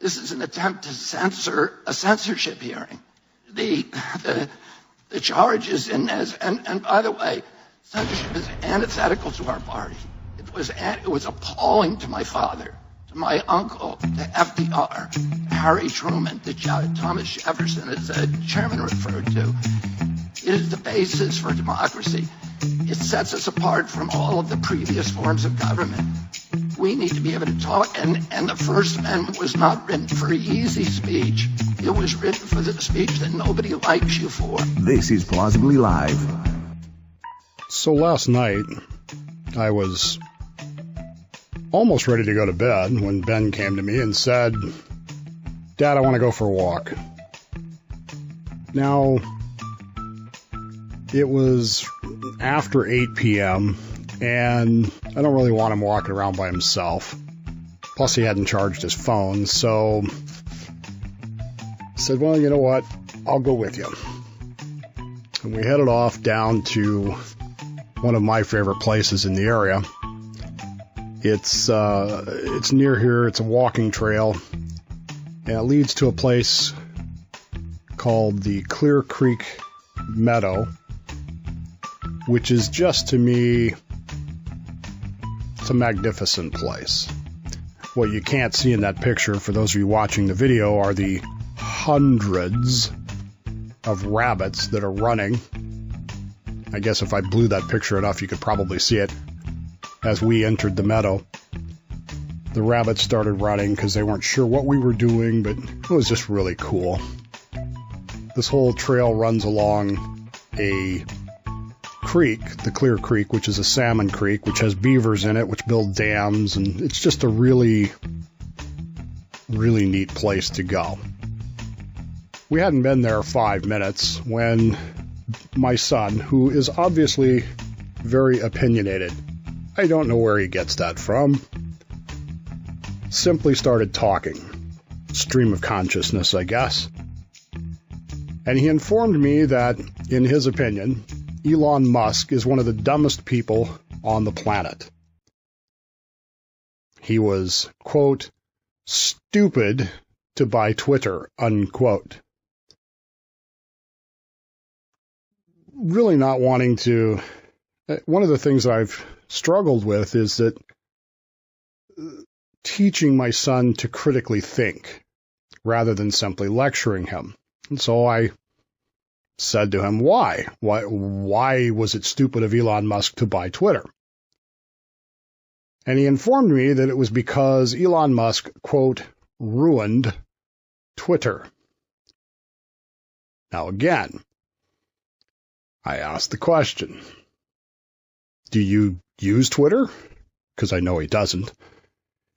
This is an attempt to censor a censorship hearing. The charges in this, and by the way, censorship is antithetical to our party. It was appalling to my father, to my uncle, to FDR, to Harry Truman, to Thomas Jefferson, as the chairman referred to. It is the basis for democracy. It sets us apart from all of the previous forms of government. We need to be able to talk, and the First Amendment was not written for easy speech. It was written for the speech that nobody likes you for. This is Plausibly Live. So last night, I was almost ready to go to bed when Ben came to me and said, "Dad, I want to go for a walk." Now, it was after 8 p.m., and I don't really want him walking around by himself. Plus, he hadn't charged his phone, so I said, well, you know what? I'll go with you. And we headed off down to one of my favorite places in the area. It's near here. It's a walking trail, and it leads to a place called the Clear Creek Meadow, which is just, to me, it's a magnificent place. What you can't see in that picture, for those of you watching the video, are the hundreds of rabbits that are running. I guess if I blew that picture enough, you could probably see it. As we entered the meadow, the rabbits started running because they weren't sure what we were doing, but it was just really cool. This whole trail runs along a creek, the Clear Creek, which is a salmon creek, which has beavers in it, which build dams, and it's just a really, really neat place to go. We hadn't been there 5 minutes when my son, who is obviously very opinionated, I don't know where he gets that from, simply started talking. Stream of consciousness, I guess. And he informed me that, in his opinion, Elon Musk is one of the dumbest people on the planet. He was, quote, stupid to buy Twitter, unquote. Really not wanting to... One of the things that I've struggled with is that teaching my son to critically think rather than simply lecturing him. And so I said to him, why? Why was it stupid of Elon Musk to buy Twitter? And he informed me that it was because Elon Musk, quote, ruined Twitter. Now again, I asked the question, do you use Twitter? Because I know he doesn't.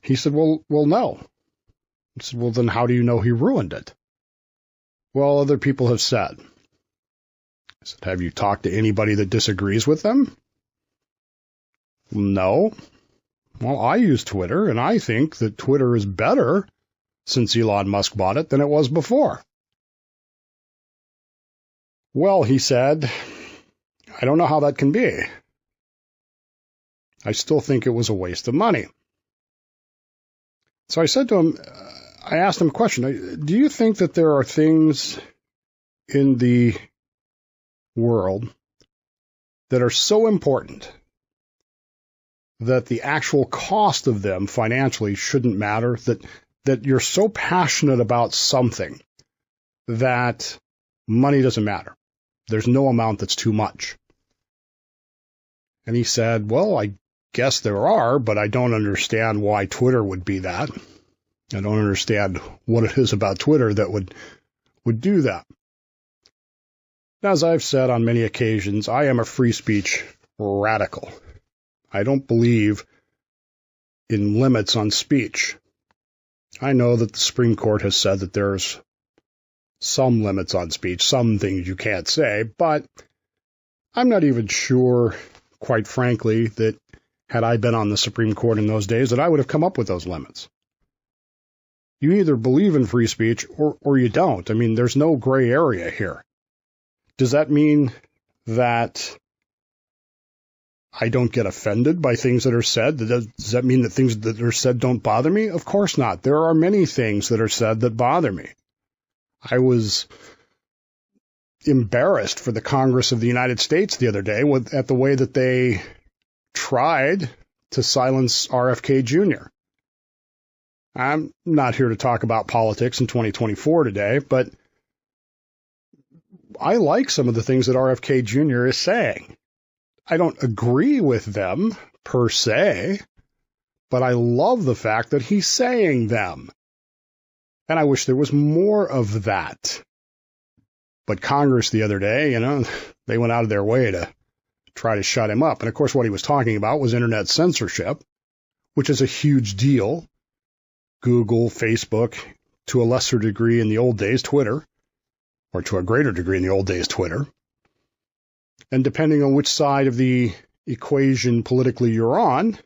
He said, well, no. I said, well, then how do you know he ruined it? Well, other people have said. I said, have you talked to anybody that disagrees with them? No. Well, I use Twitter, and I think that Twitter is better since Elon Musk bought it than it was before. Well, he said, I don't know how that can be. I still think it was a waste of money. So I said to him, I asked him a question. Do you think that there are things in the world that are so important that the actual cost of them financially shouldn't matter, that you're so passionate about something that money doesn't matter? There's no amount that's too much. And he said, well, I guess there are, but I don't understand why Twitter would be that. I don't understand what it is about Twitter that would do that. As I've said on many occasions, I am a free speech radical. I don't believe in limits on speech. I know that the Supreme Court has said that there's some limits on speech, some things you can't say, but I'm not even sure, quite frankly, that had I been on the Supreme Court in those days, that I would have come up with those limits. You either believe in free speech or you don't. I mean, there's no gray area here. Does that mean that I don't get offended by things that are said. Does that mean that things that are said don't bother me? Of course not. There are many things that are said that bother me. I was embarrassed for the Congress of the United States the other day at the way that they tried to silence RFK Jr. I'm not here to talk about politics in 2024 today, but I like some of the things that RFK Jr. is saying. I don't agree with them per se, but I love the fact that he's saying them. And I wish there was more of that. But Congress the other day, they went out of their way to try to shut him up. And of course, what he was talking about was internet censorship, which is a huge deal. Google, Facebook, to a lesser degree in the old days, Twitter, or to a greater degree in the old days, Twitter. And depending on which side of the equation politically you're on,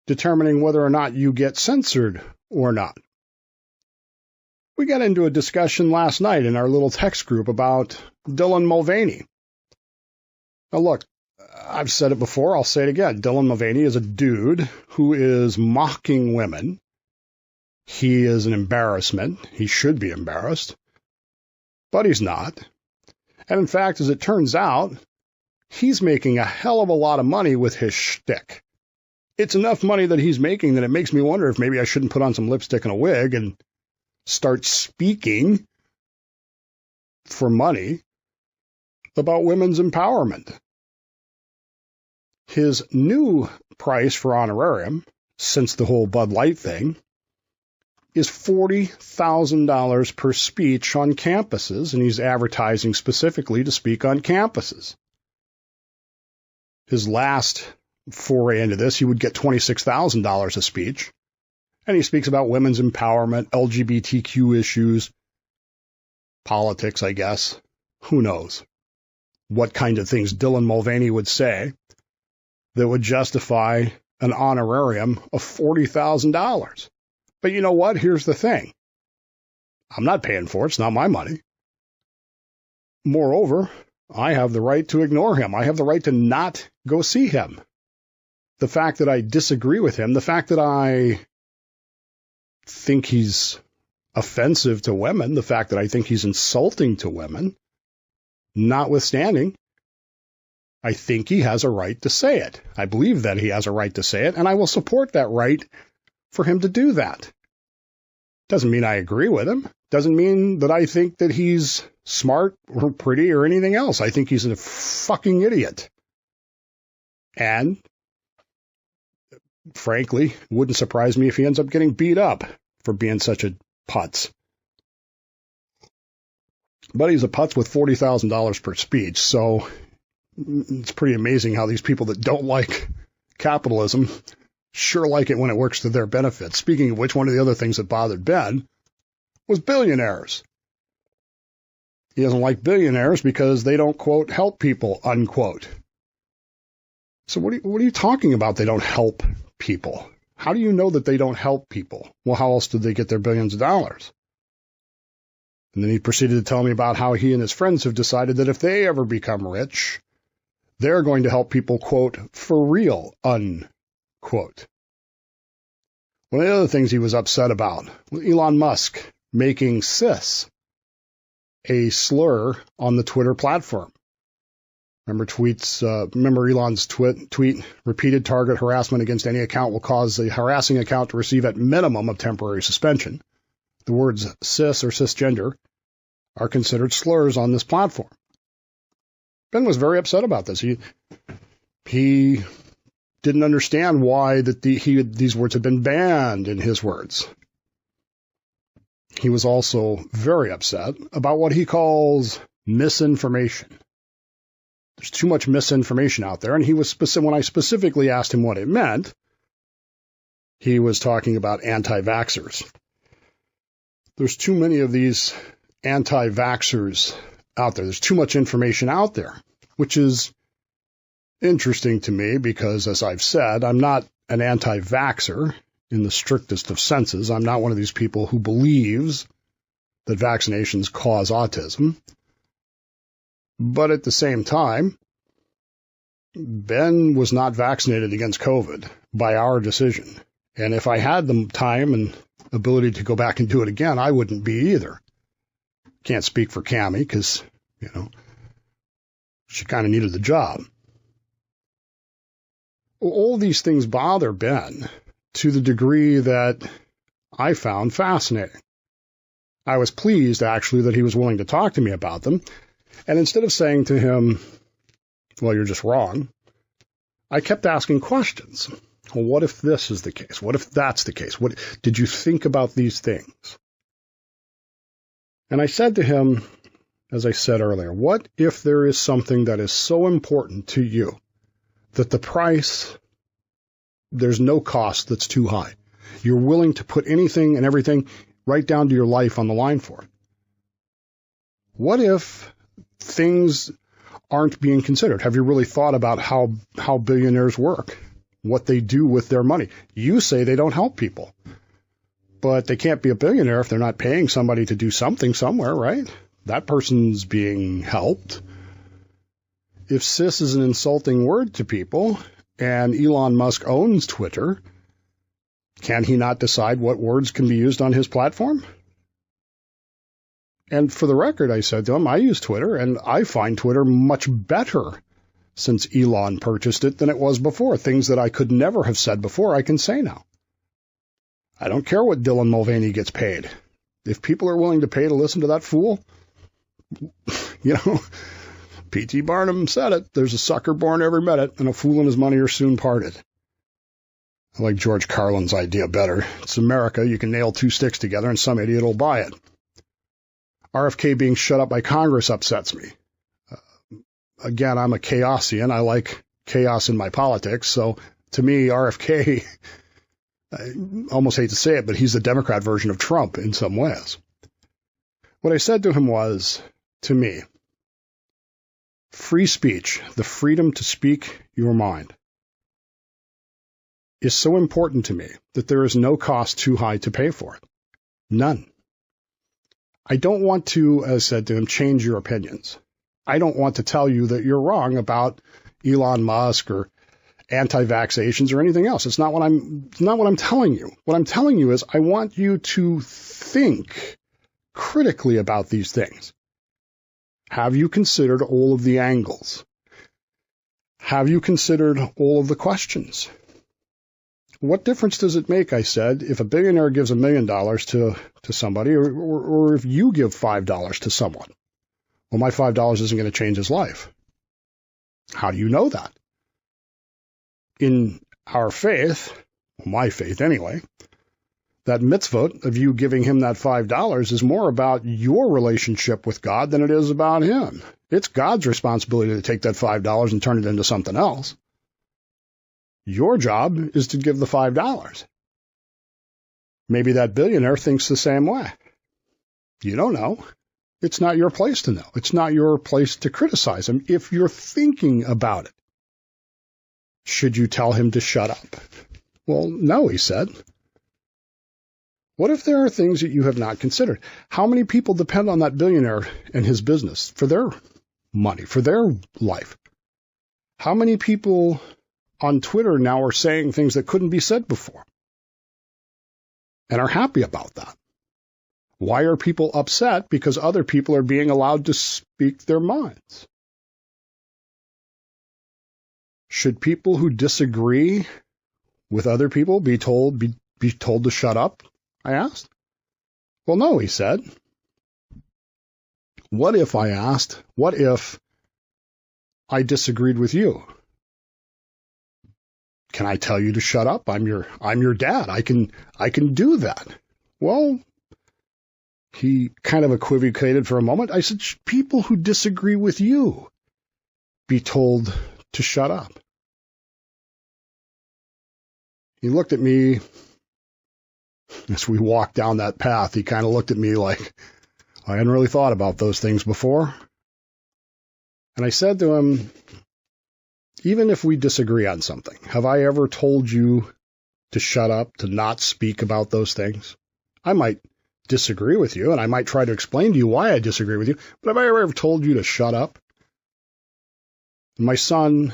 determining whether or not you get censored or not. We got into a discussion last night in our little text group about Dylan Mulvaney. Now look, I've said it before, I'll say it again. Dylan Mulvaney is a dude who is mocking women. He is an embarrassment. He should be embarrassed. But he's not. And in fact, as it turns out, he's making a hell of a lot of money with his shtick. It's enough money that he's making that it makes me wonder if maybe I shouldn't put on some lipstick and a wig and start speaking for money about women's empowerment. His new price for honorarium, since the whole Bud Light thing, is $40,000 per speech on campuses, and he's advertising specifically to speak on campuses. His last foray into this, he would get $26,000 a speech, and he speaks about women's empowerment, LGBTQ issues, politics, I guess. Who knows what kind of things Dylan Mulvaney would say that would justify an honorarium of $40,000. But you know what? Here's the thing. I'm not paying for it. It's not my money. Moreover, I have the right to ignore him. I have the right to not go see him. The fact that I disagree with him, the fact that I think he's offensive to women, the fact that I think he's insulting to women, notwithstanding, I think he has a right to say it. I believe that he has a right to say it, and I will support that right for him to do that. Doesn't mean I agree with him. Doesn't mean that I think that he's smart or pretty or anything else. I think he's a fucking idiot. And, frankly, wouldn't surprise me if he ends up getting beat up for being such a putz. But he's a putz with $40,000 per speech, so it's pretty amazing how these people that don't like capitalism sure like it when it works to their benefit. Speaking of which, one of the other things that bothered Ben was billionaires. He doesn't like billionaires because they don't, quote, help people, unquote. So what are you talking about? They don't help people. How do you know that they don't help people? Well, how else did they get their billions of dollars? And then he proceeded to tell me about how he and his friends have decided that if they ever become rich, they're going to help people, quote, for real, unquote. One of the other things he was upset about was Elon Musk making cis a slur on the Twitter platform. Remember Elon's tweet, repeated target harassment against any account will cause the harassing account to receive at minimum a temporary suspension. The words cis or cisgender are considered slurs on this platform. Ben was very upset about this. He didn't understand why these words had been banned in his words. He was also very upset about what he calls misinformation. There's too much misinformation out there, and when I specifically asked him what it meant, he was talking about anti-vaxxers. There's too many of these anti-vaxxers out there. There's too much information out there, which is interesting to me because, as I've said, I'm not an anti-vaxxer in the strictest of senses. I'm not one of these people who believes that vaccinations cause autism. But at the same time, Ben was not vaccinated against COVID by our decision. And if I had the time and ability to go back and do it again, I wouldn't be either. Can't speak for Cammie because, she kind of needed the job. All these things bother Ben to the degree that I found fascinating. I was pleased, actually, that he was willing to talk to me about them. And instead of saying to him, well, you're just wrong, I kept asking questions. Well, what if this is the case? What if that's the case? What did you think about these things? And I said to him, as I said earlier, what if there is something that is so important to you that the price, there's no cost that's too high? You're willing to put anything and everything right down to your life on the line for it. What if things aren't being considered? Have you really thought about how billionaires work, what they do with their money? You say they don't help people, but they can't be a billionaire if they're not paying somebody to do something somewhere, right? That person's being helped. If cis is an insulting word to people and Elon Musk owns Twitter, can he not decide what words can be used on his platform? And for the record, I said to him, I use Twitter, and I find Twitter much better since Elon purchased it than it was before. Things that I could never have said before, I can say now. I don't care what Dylan Mulvaney gets paid. If people are willing to pay to listen to that fool, P.T. Barnum said it. There's a sucker born every minute, and a fool and his money are soon parted. I like George Carlin's idea better. It's America. You can nail two sticks together, and some idiot will buy it. RFK being shut up by Congress upsets me. Again, I'm a chaosian. I like chaos in my politics. So to me, RFK, I almost hate to say it, but he's the Democrat version of Trump in some ways. What I said to him was, to me, free speech, the freedom to speak your mind, is so important to me that there is no cost too high to pay for it. None. I don't want to, as I said to him, change your opinions. I don't want to tell you that you're wrong about Elon Musk or anti-vaxxations or anything else. It's not what I'm telling you. What I'm telling you is I want you to think critically about these things. Have you considered all of the angles? Have you considered all of the questions? What difference does it make, I said, if a billionaire gives $1 million to somebody or if you give $5 to someone? Well, my $5 isn't going to change his life. How do you know that? In our faith, my faith anyway, that mitzvot of you giving him that $5 is more about your relationship with God than it is about him. It's God's responsibility to take that $5 and turn it into something else. Your job is to give the $5. Maybe that billionaire thinks the same way. You don't know. It's not your place to know. It's not your place to criticize him if you're thinking about it. Should you tell him to shut up? Well, no, he said. What if there are things that you have not considered? How many people depend on that billionaire and his business for their money, for their life? How many people on Twitter now are saying things that couldn't be said before and are happy about that? Why are people upset? Because other people are being allowed to speak their minds. Should people who disagree with other people be told to shut up? I asked. Well, no, he said. What if, I asked, what if I disagreed with you? Can I tell you to shut up? I'm your dad. I can do that. Well, he kind of equivocated for a moment. I said, should people who disagree with you be told to shut up? He looked at me as we walked down that path. He kind of looked at me like I hadn't really thought about those things before. And I said to him, even if we disagree on something, have I ever told you to shut up, to not speak about those things? I might disagree with you, and I might try to explain to you why I disagree with you, but have I ever told you to shut up? My son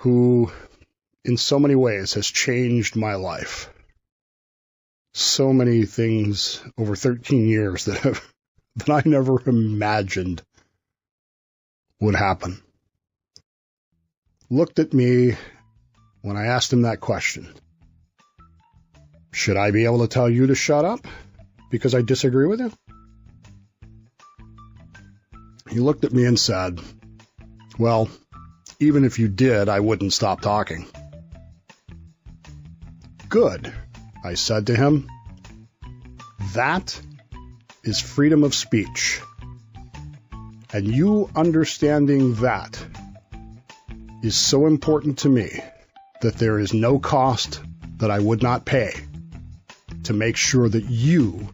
who in so many ways has changed my life. So many things over 13 years that I never imagined would happen. Looked at me when I asked him that question. Should I be able to tell you to shut up because I disagree with you? He looked at me and said, well, even if you did, I wouldn't stop talking. Good, I said to him. That is freedom of speech. And you understanding that is so important to me that there is no cost that I would not pay to make sure that you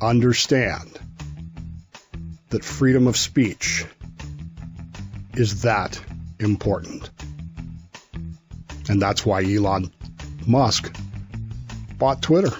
understand that freedom of speech is that important. And that's why Elon Musk bought Twitter.